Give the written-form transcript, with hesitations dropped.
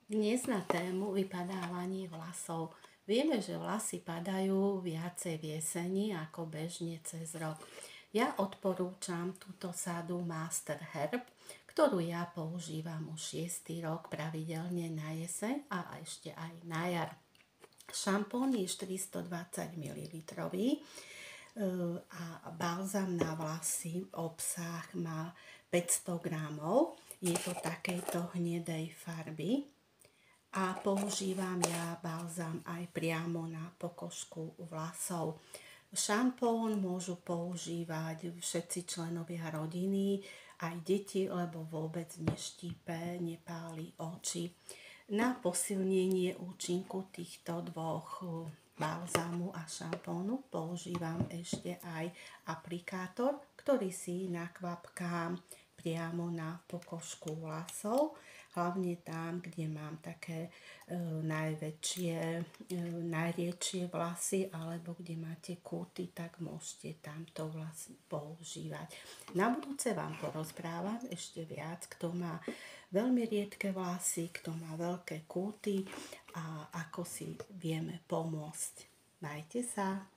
Dnes na tému vypadávanie vlasov. Vieme, že vlasy padajú viacej v jeseni ako bežne cez rok. Ja odporúčam túto sádu Master Herb, ktorú ja používam už 6. rok pravidelne na jeseň a ešte aj na jar. Šampón je 420 ml a balzam na vlasy obsah má 500 gramov. Je to takejto hnedej farby. A používam ja balzam aj priamo na pokožku vlasov. Šampón môžu používať všetci členovia rodiny, aj deti, lebo vôbec neštípe, nepáli oči. Na posilnenie účinku týchto dvoch balzámu a šampónu používam ešte aj aplikátor, ktorý si nakvapkám priamo na pokožku vlasov, hlavne tam, kde mám také najriedšie vlasy, alebo kde máte kúty, tak môžete tamto vlastne používať. Na budúce vám porozprávam ešte viac, kto má veľmi riedke vlasy, kto má veľké kúty a ako si vieme pomôcť. Majte sa!